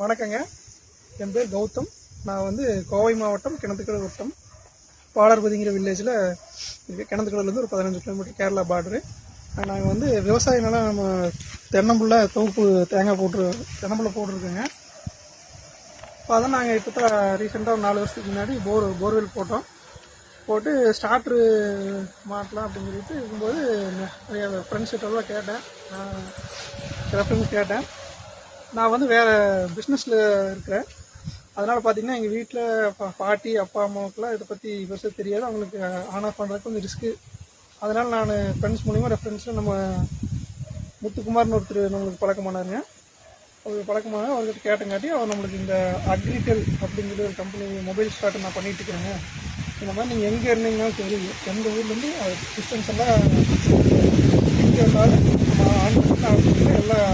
வணக்கங்க. என் பேர் கௌதம். நான் வந்து கோவை மாவட்டம் கிணத்துக்கடல் வட்டம் பாலர்பதிங்கிற வில்லேஜில் இருக்குது. கிணத்துக்கடலேருந்து ஒரு 15 கிலோமீட்டர் கேரளா பார்டரு. நாங்கள் வந்து விவசாய நிலம் நம்ம தென்னம்புள்ள தொகுப்பு தேங்காய் தென்னம்புள்ள போட்டிருக்கோங்க. இப்போ அதான் நாங்கள் இப்போ தான் ரீசெண்டாக ஒரு 4 வருஷத்துக்கு முன்னாடி போர்வெல் போட்டு ஸ்டார்ட்ரு மாட்டலாம் அப்படின்னு சொல்லிட்டு இருக்கும்போது நிறைய ஃப்ரெண்ட்ஸ்கிட்டலாம் கேட்டேன், ரெஃபரன்ஸ் கேட்டேன். நான் வந்து வேறு பிஸ்னஸில் இருக்கிறேன். அதனால் பார்த்திங்கன்னா எங்கள் வீட்டில் பாட்டி அப்பா அம்மாவுக்குலாம் இதை பற்றி பெருசாக தெரியாது. அவங்களுக்கு ஆன் ஆஃப் பண்ணுறதுக்கு கொஞ்சம் ரிஸ்க்கு. அதனால் நான் ஃப்ரெண்ட்ஸ் மூலிமா ரெஃபரன்ஸில் நம்ம முத்துக்குமார்னு ஒருத்தர் நம்மளுக்கு பழக்கமானாருங்க. அவருக்கு பழக்கமான அவர்கிட்ட கேட்டங்காட்டி அவர் நம்மளுக்கு இந்த அக்ரிடெல் அப்படிங்கிற ஒரு கம்பெனி மொபைல் ஸ்டார்ட் நான் பண்ணிகிட்டு இருக்கிறேங்க. இந்த மாதிரி நீங்கள் எங்கே இருந்தீங்கன்னாலும் சரி, எந்த ஊர்லேருந்து டிஸ்டன்ஸ் எல்லாம் எங்கே இருந்தாலும் ஆன் பண்ணி எல்லாம்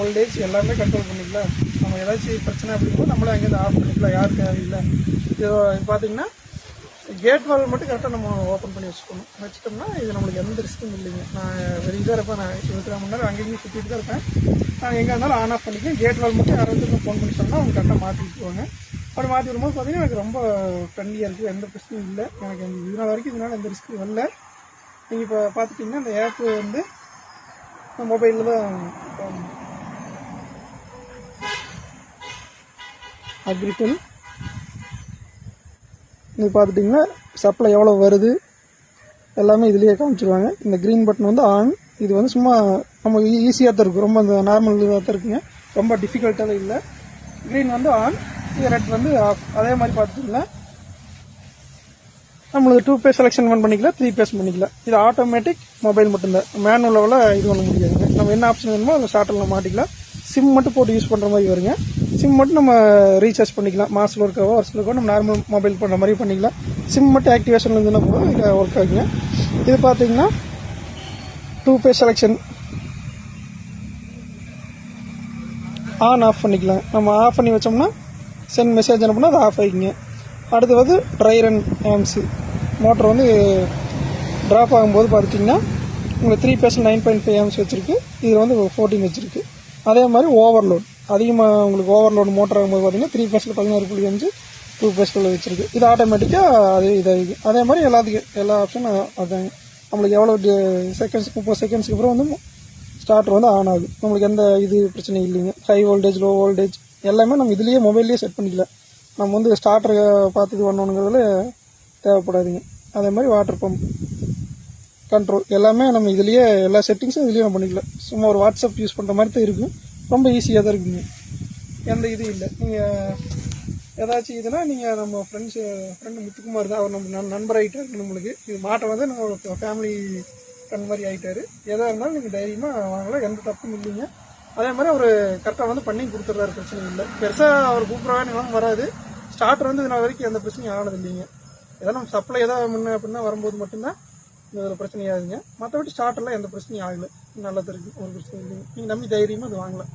ஓல்டேஜ் எல்லாமே கண்ட்ரோல் பண்ணிக்கலாம். நம்ம ஏதாச்சும் பிரச்சனை அப்படிங்கும்போது நம்மளே அங்கேருந்து ஆஃப் பண்ணிக்கலாம், யாரும் தேவையில்லை. இது பார்த்தீங்கன்னா கேட் வால் மட்டும் கரெக்டாக நம்ம ஓப்பன் பண்ணி வச்சுட்டோம்னா இது நம்மளுக்கு எந்த ரிஸ்க்கும் இல்லைங்க. நான் வெளியே இருப்பேன், நான் 24 மணி நேரம் அங்கேயும் சுற்றிட்டு தான் இருப்பேன். நான் எங்கே இருந்தாலும் ஆன் ஆஃப் பண்ணிக்கேன். கேட் வால் மட்டும் யாராவது ஃபோன் பண்ணி சொன்னால் அவங்க கரெக்டாக மாற்றி விட்டுருவாங்க. அப்படி மாற்றி விடும்போது பார்த்தீங்கன்னா எனக்கு ரொம்ப ஃப்ரெண்ட்லியாக இருக்குது, எந்த பிரச்சனையும் இல்லை. எனக்கு இதனால் வரைக்கும் இதனால் எந்த ரிஸ்க்கும் வரல. நீங்கள் இப்போ பார்த்துட்டிங்கன்னா இந்த ஆப்பு வந்து மொபைலில் தான் அக்ரிடெல் இது பார்த்துட்டிங்கன்னா சப்ளை எவ்வளோ வருது எல்லாமே இதுலேயே காமிச்சிருவாங்க. இந்த க்ரீன் பட்டன் வந்து ஆன். இது வந்து சும்மா நம்ம ஈஸியாக தான் இருக்கும், ரொம்ப அந்த நார்மல் இதாக தான் இருக்குங்க, ரொம்ப டிஃபிகல்ட்டாக இல்லை. க்ரீன் வந்து ஆன், இது ரெட் வந்து ஆஃப். அதே மாதிரி பார்த்துட்டிங்கன்னா நம்மளுக்கு 2 பேஸ் செலெக்ஷன் பண்ணிக்கலாம், 3 பேஸ் பண்ணிக்கலாம். இது ஆட்டோமேட்டிக் மொபைல் மட்டும்தான், மேனுவல் லெவலில் இது பண்ண முடியாதுங்க. நம்ம என்ன ஆப்ஷன் வேணுமோ அந்த ஸ்டார்டரில் மாட்டிக்கலாம். சிம் மட்டும் போட்டு யூஸ் பண்ணுற மாதிரி வருங்க. சிம் மட்டும் நம்ம ரீசார்ஜ் பண்ணிக்கலாம், மாதத்தில் இருக்கவோ வருஷத்தில் இருக்கோ நம்ம நார்மல் மொபைல் பண்ணுற மாதிரி பண்ணிக்கலாம். சிம் மட்டும் ஆக்டிவேஷனில் இருந்துன்னா போதும் இது ஒர்க் ஆகுங்க. இது பார்த்தீங்கன்னா 2 பேஸ் செலெக்ஷன் ஆன் ஆஃப் பண்ணிக்கலாம். நம்ம ஆஃப் பண்ணி வச்சோம்னா சென்ட் மெசேஜ் அனுப்புனா அது ஆஃப் ஆகிக்குங்க. அடுத்து வந்து ட்ரை ரன் ஆம்ஸு மோட்டர் வந்து ட்ராப் ஆகும்போது பார்த்திங்கன்னா உங்களுக்கு 3 பேஸில் 9.5 ஆம்ஸ் வச்சுருக்கு, இதில் வந்து 14 வச்சுருக்கு. அதே மாதிரி ஓவர்லோட் அதிகமாக உங்களுக்கு ஓவர்லோட் மோட்டர் ஆகும்போது பார்த்தீங்கன்னா 3 பேஸில் 16.5, 2 பேஸில் வச்சுருக்கு. இது ஆட்டோமேட்டிக்காக அது இதாகிருக்கு. அதே மாதிரி எல்லா ஆப்ஷனும் அதுதாங்க. நம்மளுக்கு எவ்வளோ செகண்ட்ஸ் 30 செகண்ட்ஸ்க்கு அப்புறம் வந்து ஸ்டார்டர் வந்து ஆன் ஆகுது. நம்மளுக்கு எந்த இது பிரச்சனையும் இல்லைங்க. ஹை வோல்டேஜ் லோ வோல்டேஜ் எல்லாமே நம்ம இதுலேயே மொபைல்லேயே செட் பண்ணிக்கலாம். நம்ம வந்து ஸ்டார்டரை பார்த்து இது பண்ணணுங்கிறதுல தேவைப்படாதுங்க. அதே மாதிரி வாட்டர் பம்ப் கண்ட்ரோல் எல்லாமே நம்ம இதுலேயே எல்லா செட்டிங்ஸும் இதுலேயே நம்ம பண்ணிக்கலாம். சும்மா ஒரு வாட்ஸ்அப் யூஸ் பண்ணுற மாதிரி தான் இருக்கும், ரொம்ப ஈஸியாக தான் இருக்குங்க, எந்த இதுவும் இல்லை. நீங்கள் ஏதாச்சும் இதுனா நீங்கள் நம்ம ஃப்ரெண்டு முத்துக்குமார் தான், அவர் நம்ம நண்பர் ஆகிட்டார் நம்மளுக்கு. இது மாட்டை வந்து நம்ம ஃபேமிலி ஃப்ரெண்ட் மாதிரி ஆகிட்டார். எதாக இருந்தாலும் நீங்கள் தைரியமாக வாங்கலாம், எந்த தப்பும் இல்லைங்க. அதே மாதிரி அவர் கரெக்டாக வந்து பண்ணி கொடுத்துட்றாரு, பிரச்சனை இல்லை. பெருசாக அவர் கூப்பிட்றவான்னு வராது. ஸ்டார்டர் வந்து இதனால் வரைக்கும் எந்த பிரச்சனையும் ஆனது இல்லைங்க. ஏதாவது நம்ம சப்ளை ஏதாவது முன்ன அப்படின்னா வரும்போது மட்டும்தான் இதில் பிரச்சனையாகுங்க. மற்றபடி ஸ்டார்டர்லாம் எந்த பிரச்சனையும் ஆகலை, நல்லது இருக்குது, ஒரு பிரச்சனையும் இல்லைங்க. நீங்கள் நம்பி தைரியமாக அது வாங்கலாம்.